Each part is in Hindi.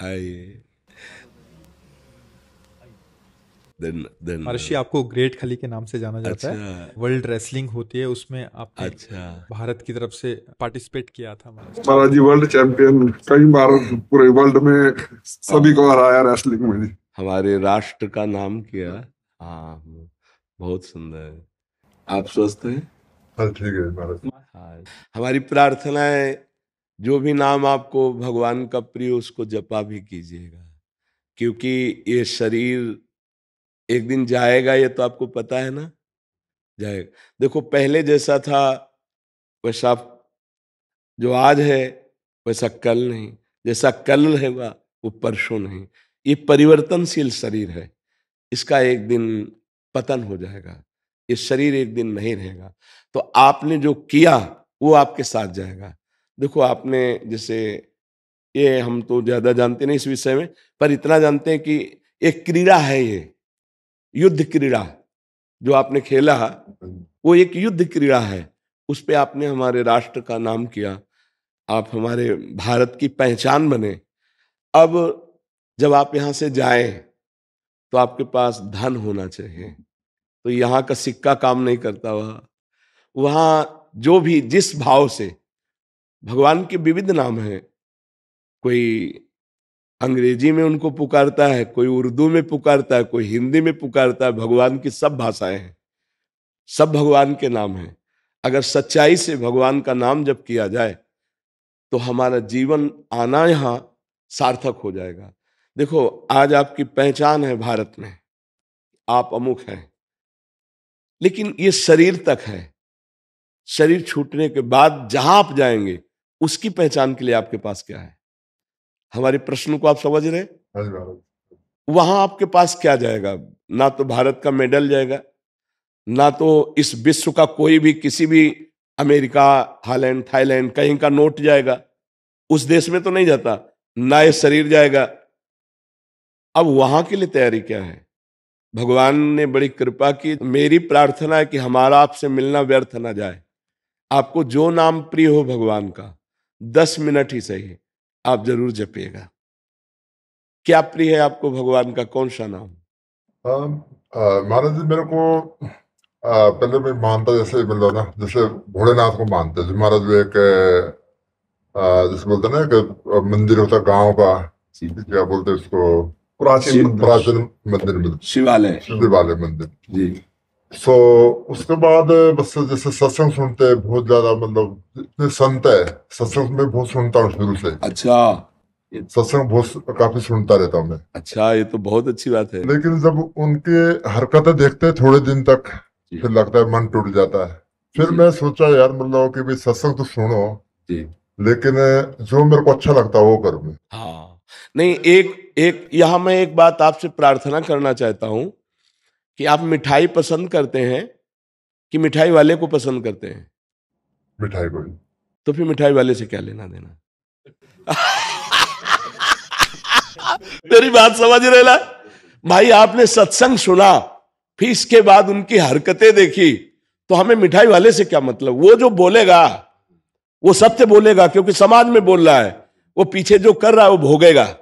आइए। देन महर्षि, आपको ग्रेट खली के नाम से जाना जाता है। अच्छा। वर्ल्ड रेसलिंग होती है, उसमें आपने अच्छा। भारत की तरफ से पार्टिसिपेट किया था महर्षि। महाराज जी वर्ल्ड चैंपियन कई बार पूरे वर्ल्ड में सभी को हराया रेसलिंग में जी। हमारे राष्ट्र का नाम किया। हाँ, बहुत सुंदर। आप स्वस्थ हैं? हाँ ठीक है महाराज। हाँ। हमारी प्रार्थना है, जो भी नाम आपको भगवान का प्रिय उसको जपा भी कीजिएगा, क्योंकि ये शरीर एक दिन जाएगा, ये तो आपको पता है ना, जाएगा। देखो, पहले जैसा था वैसा जो आज है वैसा कल नहीं, जैसा कल रहेगा वो परसों नहीं। ये परिवर्तनशील शरीर है, इसका एक दिन पतन हो जाएगा, ये शरीर एक दिन नहीं रहेगा। तो आपने जो किया वो आपके साथ जाएगा। देखो, आपने जैसे, ये हम तो ज्यादा जानते नहीं इस विषय में, पर इतना जानते हैं कि एक क्रीड़ा है, ये युद्ध क्रीड़ा जो आपने खेला वो एक युद्ध क्रीड़ा है। उस पे आपने हमारे राष्ट्र का नाम किया, आप हमारे भारत की पहचान बने। अब जब आप यहाँ से जाएं तो आपके पास धन होना चाहिए। तो यहाँ का सिक्का काम नहीं करता, वहाँ जो भी जिस भाव से, भगवान के विविध नाम हैं, कोई अंग्रेजी में उनको पुकारता है, कोई उर्दू में पुकारता है, कोई हिंदी में पुकारता है। भगवान की सब भाषाएं हैं, सब भगवान के नाम हैं। अगर सच्चाई से भगवान का नाम जब किया जाए तो हमारा जीवन आना यहाँ सार्थक हो जाएगा। देखो, आज आपकी पहचान है भारत में, आप अमुक हैं, लेकिन ये शरीर तक है। शरीर छूटने के बाद जहां आप जाएंगे उसकी पहचान के लिए आपके पास क्या है? हमारे प्रश्न को आप समझ रहे हैं? हाँ जी महाराज। वहां आपके पास क्या जाएगा? ना तो भारत का मेडल जाएगा, ना तो इस विश्व का कोई भी, किसी भी अमेरिका, हालैंड, थाईलैंड कहीं का नोट जाएगा, उस देश में तो नहीं जाता। ना ये शरीर जाएगा। अब वहां के लिए तैयारी क्या है? भगवान ने बड़ी कृपा की। मेरी प्रार्थना है कि हमारा आपसे मिलना व्यर्थ ना जाए। आपको जो नाम प्रिय हो भगवान का, 10 मिनट ही सही आप जरूर जपिएगा। क्या प्रिय है आपको भगवान का, कौन सा नाम? महाराज जी मेरे को पहले मैं मानता, जैसे मतलब ना, जैसे भोलेनाथ को मानते हैं महाराज। वो एक जैसे बोलते हैं ना कि मंदिर होता है गांव का, क्या बोलते हैं उसको, प्राचीन मंदिर मिलता, शिवालय। शिवालय मंदिर जी। सो उसके बाद बस जैसे सत्संग सुनते हैं बहुत ज्यादा, मतलब इतने संत है, सत्संग में बहुत सुनता हूँ शुरू से। अच्छा, सत्संग बहुत काफी सुनता रहता हूँ मैं। अच्छा, ये तो बहुत अच्छी बात है। लेकिन जब उनके हरकतें देखते हैं थोड़े दिन तक, फिर लगता है मन टूट जाता है। फिर मैं सोचा यार मतलब कि भाई सत्संग तो सुनो, लेकिन जो मेरे को अच्छा लगता है वो करूँ मैं। हाँ, नहीं, एक एक यहाँ मैं एक बात आपसे प्रार्थना करना चाहता हूं कि आप मिठाई पसंद करते हैं कि मिठाई वाले को पसंद करते हैं? मिठाई को। तो फिर मिठाई वाले से क्या लेना देना? मेरी बात समझ रहे ना भाई? आपने सत्संग सुना, फिर इसके बाद उनकी हरकतें देखी, तो हमें मिठाई वाले से क्या मतलब? वो जो बोलेगा वो सत्य बोलेगा, क्योंकि समाज में बोल रहा है। वो पीछे जो कर रहा है वो भोगेगा,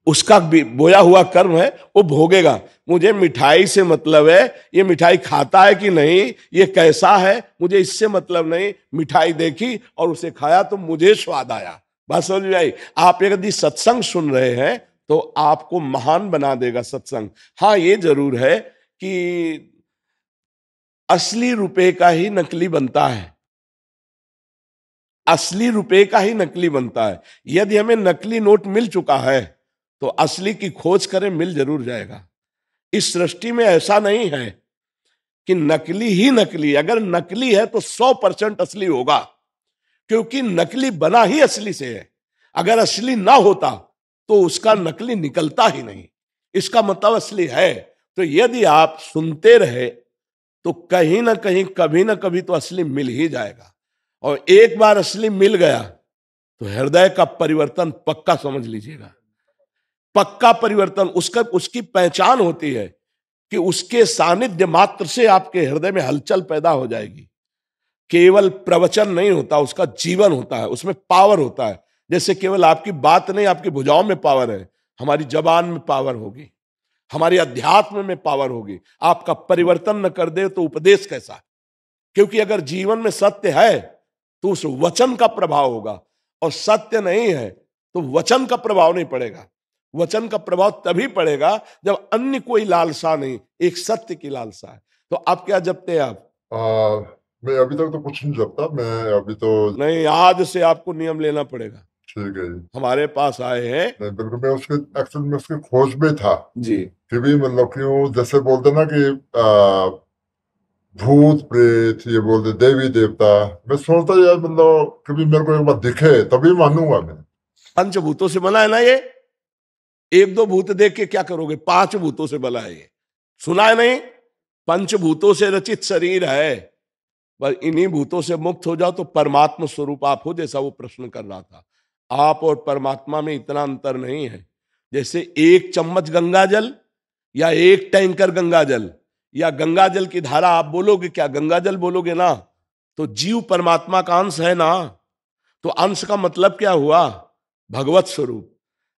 उसका बोया हुआ कर्म है, वो भोगेगा। मुझे मिठाई से मतलब है, ये मिठाई खाता है कि नहीं, ये कैसा है, मुझे इससे मतलब नहीं। मिठाई देखी और उसे खाया तो मुझे स्वाद आया। बात समझ में आई? आप यदि सत्संग सुन रहे हैं तो आपको महान बना देगा सत्संग। हाँ, ये जरूर है कि असली रुपए का ही नकली बनता है, असली रुपए का ही नकली बनता है। यदि हमें नकली नोट मिल चुका है तो असली की खोज करें, मिल जरूर जाएगा। इस सृष्टि में ऐसा नहीं है कि नकली ही नकली। अगर नकली है तो 100% असली होगा, क्योंकि नकली बना ही असली से है। अगर असली ना होता तो उसका नकली निकलता ही नहीं। इसका मतलब असली है। तो यदि आप सुनते रहे तो कहीं ना कहीं, कभी ना कभी तो असली मिल ही जाएगा। और एक बार असली मिल गया तो हृदय का परिवर्तन पक्का समझ लीजिएगा, पक्का परिवर्तन। उसका उसकी पहचान होती है कि उसके सानिध्य मात्र से आपके हृदय में हलचल पैदा हो जाएगी। केवल प्रवचन नहीं होता, उसका जीवन होता है, उसमें पावर होता है। जैसे केवल आपकी बात नहीं, आपकी भुजाओं में पावर है, हमारी जबान में पावर होगी, हमारी अध्यात्म में पावर होगी। आपका परिवर्तन न कर दे तो उपदेश कैसा? क्योंकि अगर जीवन में सत्य है तो उस वचन का प्रभाव होगा, और सत्य नहीं है तो वचन का प्रभाव नहीं पड़ेगा। वचन का प्रभाव तभी पड़ेगा जब अन्य कोई लालसा नहीं, एक सत्य की लालसा है। तो आप क्या जपते हैं? आप मैं अभी तक तो कुछ नहीं जपता, मैं अभी तो नहीं, आज से आपको नियम लेना पड़ेगा। ठीक है जी। हमारे पास आए हैं। नहीं बिल्कुल, मैं उसके एक्चुअली में उसकी खोज में था जी। कि भी मतलब क्यों जैसे बोलते ना कि भूत प्रेत, ये बोलते देवी देवता, मैं सोचता यार मतलब कभी मेरे को एक बार दिखे तभी मानूंगा मैं। पंचभूतों से बना है ना ये। एक दो भूत देख के क्या करोगे? 5 भूतों से बना है ये। सुना है नहीं? पंचभूतों से रचित शरीर है। बस इन्हीं भूतों से मुक्त हो जाओ तो परमात्मा स्वरूप आप हो, जैसा वो प्रश्न कर रहा था। आप और परमात्मा में इतना अंतर नहीं है। जैसे 1 चम्मच गंगा जल या 1 टैंकर गंगा जल या गंगा जल की धारा आप बोलोगे, क्या गंगा जल बोलोगे ना, तो जीव परमात्मा का अंश है ना। तो अंश का मतलब क्या हुआ? भगवत स्वरूप।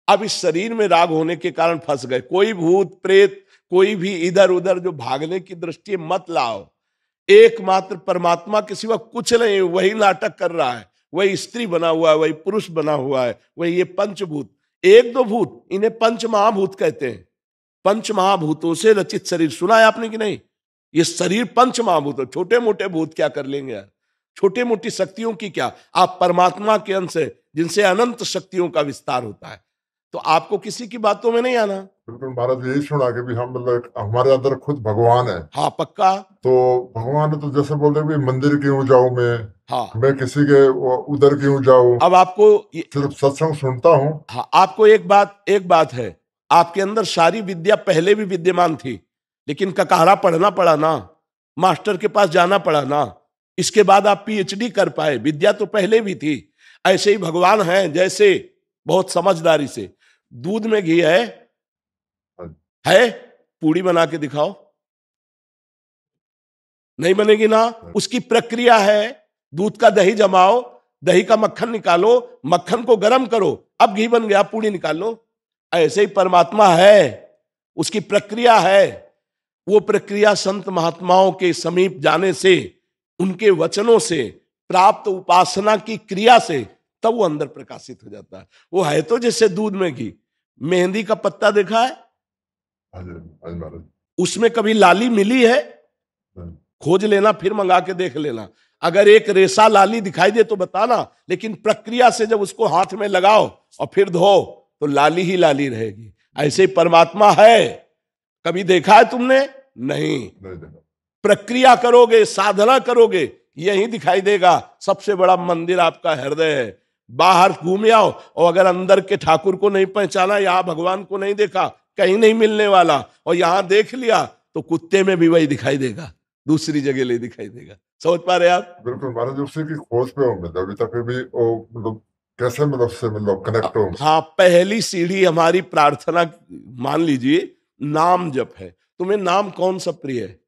अब इस शरीर में राग होने के कारण फंस गए। कोई भूत प्रेत, कोई भी इधर उधर जो भागने की दृष्टि मत लाओ। एकमात्र परमात्मा के सिवा कुछ नहीं, वही नाटक कर रहा है, वही स्त्री बना हुआ है, वही पुरुष बना हुआ है, वही ये पंचभूत। 1-2 भूत, इन्हें पंच महाभूत कहते हैं। पंच महाभूतों से रचित शरीर, सुना है आपने कि नहीं? ये शरीर पंच महाभूत है। छोटे मोटे भूत क्या कर लेंगे यार? छोटे मोटी शक्तियों की क्या? आप परमात्मा के अंश है, जिनसे अनंत शक्तियों का विस्तार होता है। तो आपको किसी की बातों में नहीं आना। बिल्कुल महाराज, यही सुना कि भी हम मतलब हमारे अंदर खुद भगवान है। हाँ पक्का। तो भगवान है तो जैसे बोलते हैं मंदिर क्यों जाऊं हाँ, मैं किसी के उधर क्यों जाऊं, अब आपको सिर्फ सत्संग सुनता हूँ। हाँ, आपको एक बात है, आपके अंदर सारी विद्या पहले भी विद्यमान थी, लेकिन ककारा पढ़ना पड़ा ना, मास्टर के पास जाना पड़ा ना, इसके बाद आप पीएचडी कर पाए। विद्या तो पहले भी थी। ऐसे ही भगवान हैं, जैसे बहुत समझदारी से दूध में घी है, पूड़ी बना के दिखाओ, नहीं बनेगी ना। उसकी प्रक्रिया है, दूध का दही जमाओ, दही का मक्खन निकालो, मक्खन को गर्म करो, अब घी बन गया, पूड़ी निकाल लो। ऐसे ही परमात्मा है, उसकी प्रक्रिया है। वो प्रक्रिया संत महात्माओं के समीप जाने से, उनके वचनों से, प्राप्त उपासना की क्रिया से, तब वो अंदर प्रकाशित हो जाता है। वो है तो जैसे दूध में घी। मेहंदी का पत्ता देखा है? उसमें कभी लाली मिली है? खोज लेना, फिर मंगा के देख लेना। अगर एक रेशा लाली दिखाई दे तो बताना, लेकिन प्रक्रिया से जब उसको हाथ में लगाओ और फिर धो तो लाली ही लाली रहेगी। ऐसे ही परमात्मा है। कभी देखा है तुमने? नहीं। प्रक्रिया करोगे, साधना करोगे, यही दिखाई देगा। सबसे बड़ा मंदिर आपका हृदय है। बाहर घूम आओ और अगर अंदर के ठाकुर को नहीं पहचाना, यहाँ भगवान को नहीं देखा, कहीं नहीं मिलने वाला। और यहां देख लिया तो कुत्ते में भी वही दिखाई देगा, दूसरी जगह ले दिखाई देगा। समझ पा रहे आप? बिल्कुल महाराज, उसी की खोज पे हूँ मैं अभी तक भी। मतलब कैसे मतलब से मतलब कनेक्ट हो। हाँ, पहली सीढ़ी हमारी प्रार्थना मान लीजिए नाम जप है। तुम्हें नाम कौन सा प्रिय है?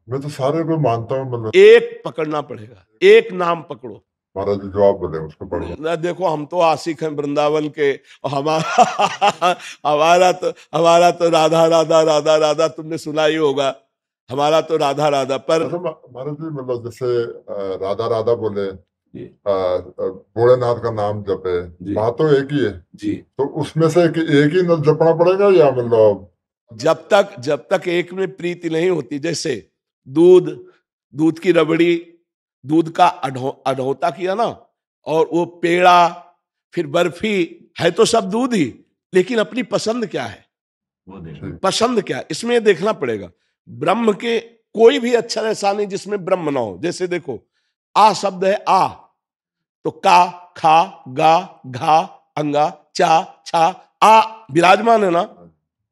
मैं तो सारे को मानता हूँ, मतलब एक पकड़ना पड़ेगा, एक नाम पकड़ो। महाराज जो आप बोले उसको पढ़ो। देखो, हम तो आशिक हैं वृंदावन के, और हमारा तो राधा राधा राधा राधा, तुमने सुना ही होगा। हमारा तो राधा राधा। पर महाराज जी मतलब जैसे राधा राधा बोले, भोलेनाथ का नाम जपे, बात तो एक ही है जी। तो उसमें से एक ही न जपना पड़ेगा या मतलब? जब तक एक में प्रीति नहीं होती, जैसे दूध की रबड़ी, दूध का अढ़ोता किया ना, और वो पेड़ा, फिर बर्फी, है तो सब दूध ही, लेकिन अपनी पसंद क्या है, पसंद क्या है, इसमें देखना पड़ेगा। ब्रह्म के कोई भी अक्षर ऐसा नहीं जिसमें ब्रह्म ना हो। जैसे देखो, आ शब्द है, आ तो का, खा, गा, घा, अंगा, चा, छा, आ विराजमान है ना।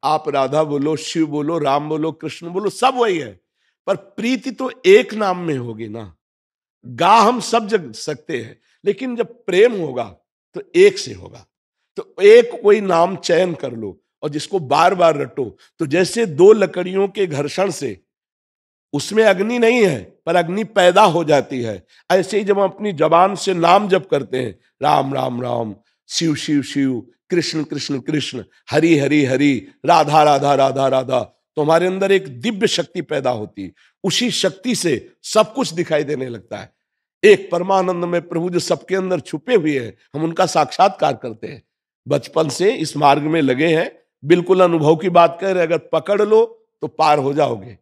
आप राधा बोलो, शिव बोलो, राम बोलो, कृष्ण बोलो, सब वही है। पर प्रीति तो एक नाम में होगी ना। गा हम सब जग सकते हैं, लेकिन जब प्रेम होगा तो एक से होगा। तो एक कोई नाम चयन कर लो और जिसको बार बार रटो। तो जैसे 2 लकड़ियों के घर्षण से उसमें अग्नि नहीं है पर अग्नि पैदा हो जाती है। ऐसे ही जब हम अपनी जबान से नाम जप करते हैं, राम राम राम, शिव शिव शिव, कृष्ण कृष्ण कृष्ण, हरि हरि हरि, राधा राधा राधा राधा, तो हमारे अंदर एक दिव्य शक्ति पैदा होती है। उसी शक्ति से सब कुछ दिखाई देने लगता है। एक परमानंद में प्रभु जो सबके अंदर छुपे हुए हैं, हम उनका साक्षात्कार करते हैं। बचपन से इस मार्ग में लगे हैं, बिल्कुल अनुभव की बात कह रहे, अगर पकड़ लो तो पार हो जाओगे।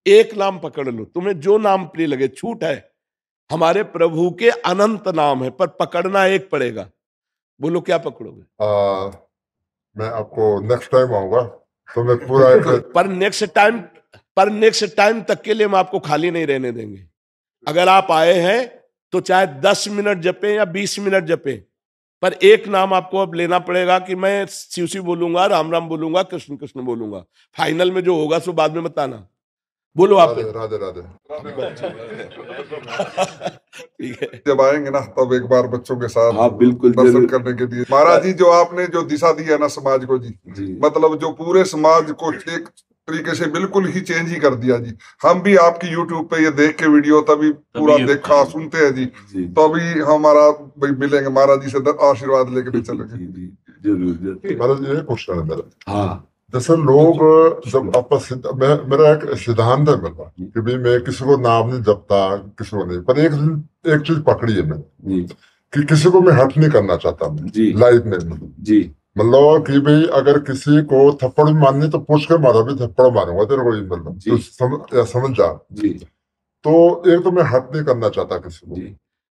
एक नाम पकड़ लो, तुम्हें जो नाम प्रिय लगे, छूट है। हमारे प्रभु के अनंत नाम है, पर पकड़ना एक पड़ेगा। बोलो क्या पकड़ोगे? मैं आपको नेक्स्ट टाइम आऊंगा तो मैं पूरा पर नेक्स्ट टाइम तक के लिए हम आपको खाली नहीं रहने देंगे। अगर आप आए हैं तो चाहे 10 मिनट जपे या 20 मिनट जपे, पर एक नाम आपको अब लेना पड़ेगा कि मैं शिव शिव बोलूंगा, राम राम बोलूंगा, कृष्ण कृष्ण बोलूंगा। फाइनल में जो होगा सो बाद में बताना। बोलो आप। राधे राधे। ठीक है, जब आएंगे ना तब एक बार बच्चों के साथ हाँ बिल्कुल दर्शन करने के लिए। महाराज जी, जो आपने जो दिशा दी है ना समाज को जी, मतलब जो पूरे समाज को एक तरीके से बिल्कुल ही चेंज ही कर दिया जी। हम भी आपकी यूट्यूब पे ये देख के वीडियो तभी पूरा देखा सुनते हैं जी, तो अभी हमारा भाई मिलेंगे महाराज जी से आशीर्वाद लेके भी चलेंगे। जरूर। महाराज ये क्वेश्चन है मेरा, हाँ जैसे लोग जब आपस मेरा एक सिद्धांत है मेरा कि भाई मैं किसी को नाम नहीं जपता, किसी को नहीं, पर एक चीज पकड़ी है मैंने कि किसी को मैं हर्ट नहीं करना चाहता मैं लाइफ में जी। मतलब कि भाई अगर किसी को थप्पड़ भी मारनी तो पूछ कर मारा, भी थप्पड़ मारूंगा तेरे को, मतलब तो समझ जा जी। तो एक तो मैं हर्ट नहीं करना चाहता किसी को,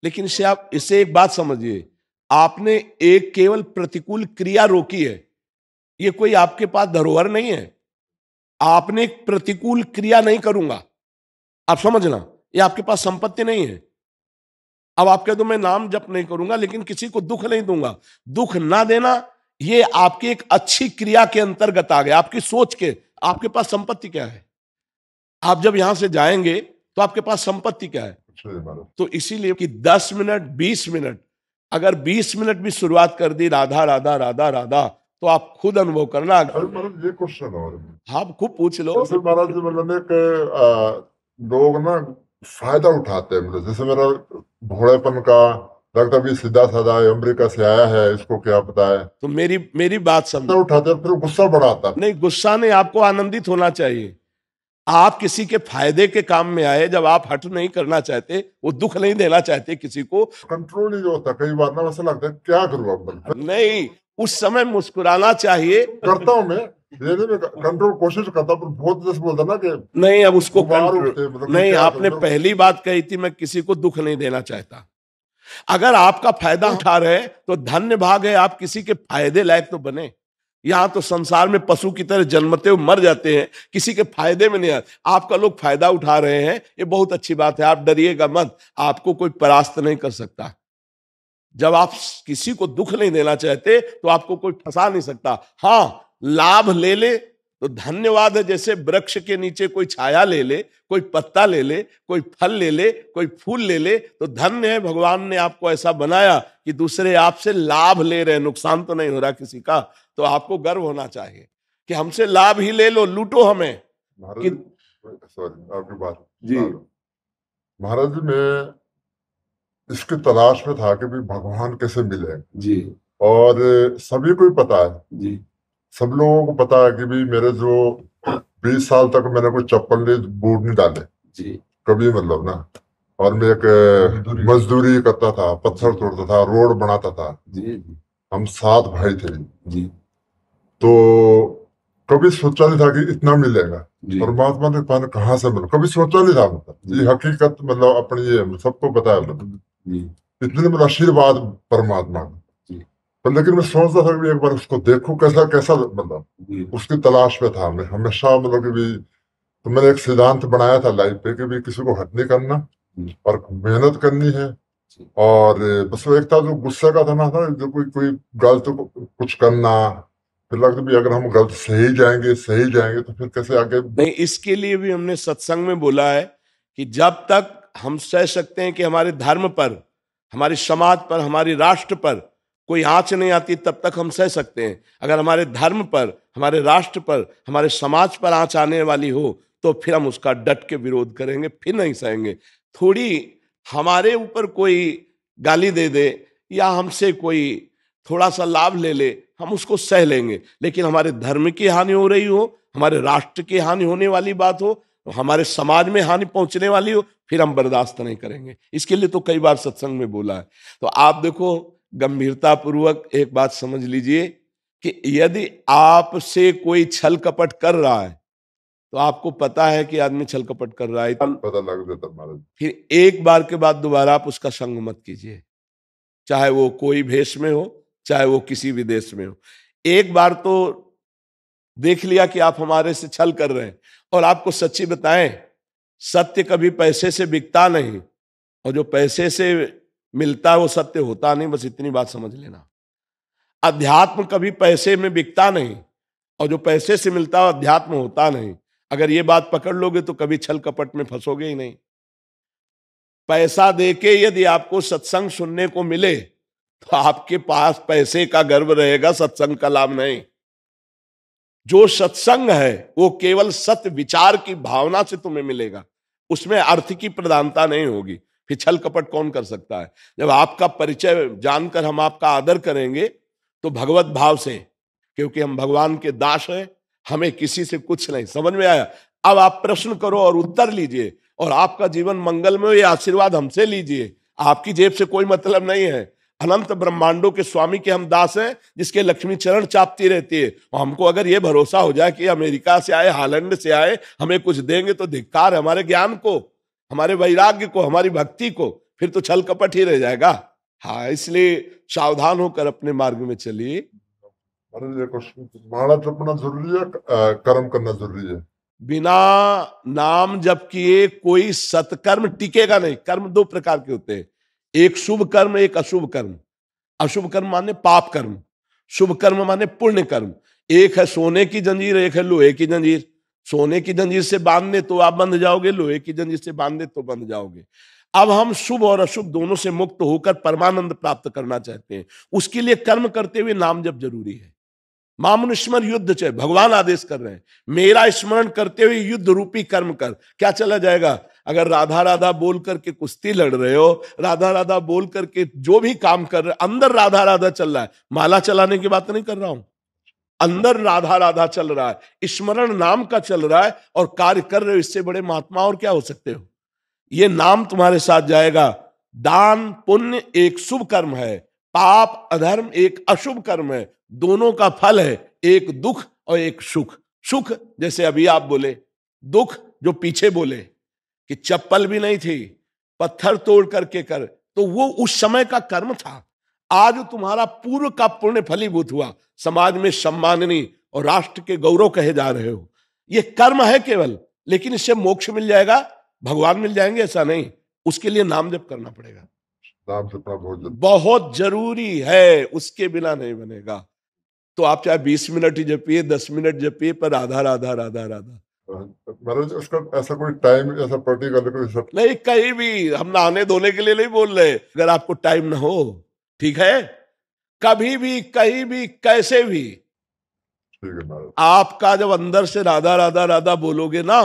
लेकिन इससे एक बात समझिए, आपने एक केवल प्रतिकूल क्रिया रोकी है, ये कोई आपके पास धरोहर नहीं है। आपने एक प्रतिकूल क्रिया नहीं करूंगा, आप समझना, ये आपके पास संपत्ति नहीं है। अब आप कह दो मैं नाम जप नहीं करूंगा लेकिन किसी को दुख नहीं दूंगा, दुख ना देना ये आपकी एक अच्छी क्रिया के अंतर्गत आ गया, आपकी सोच के। आपके पास संपत्ति क्या है? आप जब यहां से जाएंगे तो आपके पास संपत्ति क्या है? तो इसीलिए कि 10 मिनट 20 मिनट, अगर 20 मिनट भी शुरुआत कर दी राधा राधा राधा राधा, तो आप खुद अनुभव करना। ये क्वेश्चन और हाँ खूब पूछ लो। महाराज जी, मतलब लोग ना फायदा उठाते हैं, मतलब जैसे मेरा भोलेपन का लगता भी सीधा साधा अमेरिका से आया है, इसको क्या पता है। तो मेरी बात समझो, उठाते हैं फिर गुस्सा बढ़ाता नहीं, गुस्सा नहीं, आपको आनंदित होना चाहिए। आप किसी के फायदे के काम में आए, जब आप हट नहीं करना चाहते, वो दुख नहीं देना चाहते किसी को, कंट्रोल नहीं होता कई बार ना, वैसा लगता है क्या करूँ अब। नहीं, उस समय मुस्कुराना चाहिए। करता हूँ मैं कंट्रोल कोशिश करता, पर बहुत जैसे बोलता ना कि नहीं, अब उसको कंट्रोल नहीं। आपने पहली बात कही थी मैं किसी को दुख नहीं देना चाहता। अगर आपका फायदा उठा रहे तो धन्य भाग है, आप किसी के फायदे लायक तो बने। यहां तो संसार में पशु की तरह जन्मते हुए मर जाते हैं, किसी के फायदे में नहीं आते। आपका लोग फायदा उठा रहे हैं, ये बहुत अच्छी बात है, आप डरिएगा मत, आपको कोई परास्त नहीं कर सकता। जब आप किसी को दुख नहीं देना चाहते तो आपको कोई फंसा नहीं सकता। हाँ, लाभ ले ले तो धन्यवाद है, जैसे वृक्ष के नीचे कोई छाया ले ले, कोई पत्ता ले ले, कोई फल ले ले, कोई फूल ले ले, तो धन्य है, भगवान ने आपको ऐसा बनाया कि दूसरे आपसे लाभ ले रहे, नुकसान तो नहीं हो रहा किसी का। तो आपको गर्व होना चाहिए कि हमसे लाभ ही ले लो, लूटो हमें। सॉरी आपकी बात जी महाराज जी, मैं इसकी तलाश में था कि भी भगवान कैसे मिले जी, और सभी को ही पता है जी, सब लोगों को पता है कि भी मेरे जो 20 साल तक मैंने कोई चप्पल नहीं, बूट नहीं डाले जी कभी, मतलब ना। और मैं एक मजदूरी करता था, पत्थर तोड़ता था, रोड बनाता था जी। हम 7 भाई थे जी, तो कभी सोचा नहीं था कि इतना मिलेगा। परमात्मा ने पाने कहाँ से मिला, कभी सोचा नहीं था। मतलब ये हकीकत, मतलब अपनी ये सबको पता है, मतलब इतने मतलब आशीर्वाद परमात्मा का। पर लेकिन मैं सोचता था कि एक बार उसको देखूं कैसा कैसा, मतलब उसकी तलाश में था मैं हमेशा। मतलब कि भी तो मैंने एक सिद्धांत बनाया था लाइफ पे कि भी किसी को हट नहीं करना और मेहनत करनी है। और बस वो एक था जो गुस्से का था ना, था जो कोई गलत कुछ करना, फिर लगता भी अगर हम गलत सही जाएंगे तो फिर कैसे आगे। नहीं, इसके लिए भी हमने सत्संग में बोला है कि जब तक हम सह सकते हैं कि हमारे धर्म पर, हमारे समाज पर, हमारे राष्ट्र पर कोई आंच नहीं आती, तब तक हम सह सकते हैं। अगर हमारे धर्म पर, हमारे राष्ट्र पर, हमारे समाज पर आंच आने वाली हो तो फिर हम उसका डट के विरोध करेंगे, फिर नहीं सहेंगे। थोड़ी हमारे ऊपर कोई गाली दे दे या हमसे कोई थोड़ा सा लाभ ले ले, हम उसको सह लेंगे, लेकिन हमारे धर्म की हानि हो रही हो, हमारे राष्ट्र की हानि होने वाली बात हो, हमारे समाज में हानि पहुंचने वाली हो, फिर हम बर्दाश्त नहीं करेंगे। इसके लिए तो कई बार सत्संग में बोला है। तो आप देखो, गंभीरता पूर्वक एक बात समझ लीजिए कि यदि आपसे कोई छल कपट कर रहा है तो आपको पता है कि आदमी छल कपट कर रहा है, पता लग जाता महाराज। फिर एक बार के बाद दोबारा आप उसका संग मत कीजिए, चाहे वो कोई भेष में हो, चाहे वो किसी भी देश में हो। एक बार तो देख लिया कि आप हमारे से छल कर रहे हैं, और आपको सच्ची बताएं, सत्य कभी पैसे से बिकता नहीं, और जो पैसे से मिलता है वो सत्य होता नहीं, बस इतनी बात समझ लेना। अध्यात्म कभी पैसे में बिकता नहीं, और जो पैसे से मिलता है अध्यात्म होता नहीं। अगर ये बात पकड़ लोगे तो कभी छल कपट में फंसोगे ही नहीं। पैसा देके यदि आपको सत्संग सुनने को मिले तो आपके पास पैसे का गर्व रहेगा, सत्संग का लाभ नहीं। जो सत्संग है वो केवल सत्य विचार की भावना से तुम्हें मिलेगा, उसमें अर्थ की प्रधानता नहीं होगी। फिर छल कपट कौन कर सकता है? जब आपका परिचय जानकर हम आपका आदर करेंगे तो भगवत भाव से, क्योंकि हम भगवान के दास हैं, हमें किसी से कुछ नहीं। समझ में आया? अब आप प्रश्न करो और उत्तर लीजिए, और आपका जीवन मंगलमय, ये आशीर्वाद हमसे लीजिए। आपकी जेब से कोई मतलब नहीं है। अनंत ब्रह्मांडों के स्वामी के हम दास हैं, जिसके लक्ष्मी चरण चापती रहती है। और हमको अगर ये भरोसा हो जाए कि अमेरिका से आए, हालैंड से आए, हमें कुछ देंगे, तो धिक्कार है हमारे ज्ञान को, हमारे वैराग्य को, हमारी भक्ति को। फिर तो छल कपट ही रह जाएगा। हाँ, इसलिए सावधान होकर अपने मार्ग में चलिए। माला जपना जरूरी है, कर्म करना जरूरी है? बिना नाम जप किए कोई सत्कर्म टिकेगा नहीं। कर्म दो प्रकार के होते हैं, एक शुभ कर्म, एक अशुभ कर्म। अशुभ कर्म माने पाप कर्म, शुभ कर्म माने पुण्य कर्म। एक है सोने की जंजीर, एक है लोहे की जंजीर। सोने की जंजीर से बांधने तो आप बंध जाओगे, लोहे की जंजीर से बांधने तो बंध जाओगे। अब हम शुभ और अशुभ दोनों से मुक्त होकर परमानंद प्राप्त करना चाहते हैं। उसके लिए कर्म करते हुए नाम जप जरूरी है। मामुन स्मर युद्ध चे, भगवान आदेश कर रहे हैं, मेरा स्मरण करते हुए युद्ध रूपी कर्म कर। क्या चला जाएगा? अगर राधा राधा बोल करके कुश्ती लड़ रहे हो, राधा राधा बोल करके जो भी काम कर रहे, अंदर राधा राधा चल रहा है। माला चलाने की बात नहीं कर रहा हूं, अंदर राधा राधा चल रहा है, स्मरण नाम का चल रहा है, और कार्य कर रहे हो। इससे बड़े महात्मा और क्या हो सकते हो? ये नाम तुम्हारे साथ जाएगा। दान पुण्य एक शुभ कर्म है, पाप अधर्म एक अशुभ कर्म है। दोनों का फल है, एक दुख और एक सुख। सुख जैसे अभी आप बोले, दुख जो पीछे बोले कि चप्पल भी नहीं थी, पत्थर तोड़ करके कर, तो वो उस समय का कर्म था। आज तुम्हारा पूर्व का पुण्य फलीभूत हुआ, समाज में सम्माननीय और राष्ट्र के गौरव कहे जा रहे हो। ये कर्म है केवल, लेकिन इससे मोक्ष मिल जाएगा, भगवान मिल जाएंगे ऐसा नहीं। उसके लिए नाम जप करना पड़ेगा। नाम जपना बहुत जरूरी है, उसके बिना नहीं बनेगा। तो आप चाहे 20 मिनट ही जपिए, 10 मिनट जपिए, पर राधा राधा राधा राधा। महाराज उसका ऐसा कोई टाइम, ऐसा पर्टिकुलर कोई नहीं, कहीं भी हम नहाने धोने के लिए नहीं बोल रहे। अगर आपको टाइम ना हो, ठीक है, कभी भी कहीं भी कैसे भी, ठीक है महाराज। आपका जब अंदर से राधा राधा राधा बोलोगे ना,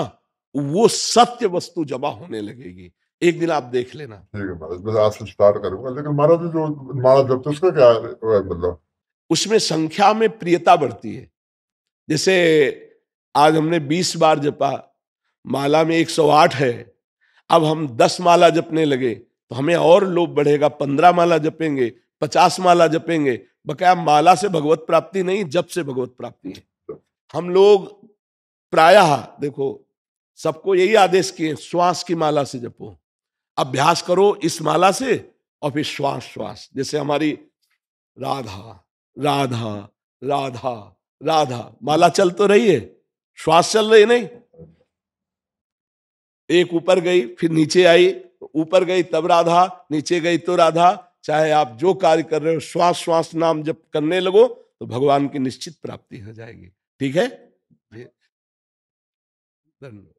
वो सत्य वस्तु जमा होने लगेगी। एक दिन आप देख लेना। ठीक है महाराज, मैं आज से स्टार्ट करूंगा। लेकिन महाराज जो माला जपते उसका क्या मतलब? उसमें संख्या में प्रियता बढ़ती है। जैसे आज हमने 20 बार जपा, माला में 108 है, अब हम 10 माला जपने लगे तो हमें और लोभ बढ़ेगा। 15 माला जपेंगे, 50 माला जपेंगे। बकाया माला से भगवत प्राप्ति नहीं, जप से भगवत प्राप्ति है। हम लोग प्रायः देखो, सबको यही आदेश किए, श्वास की माला से जपो, अभ्यास करो इस माला से, और फिर श्वास श्वास। जैसे हमारी राधा राधा राधा राधा माला चल तो रही है, श्वास चल रही नहीं। एक ऊपर गई फिर नीचे आई, ऊपर गई तब राधा, नीचे गई तो राधा। चाहे आप जो कार्य कर रहे हो, श्वास श्वास नाम जप करने लगो तो भगवान की निश्चित प्राप्ति हो जाएगी। ठीक है, धन्यवाद।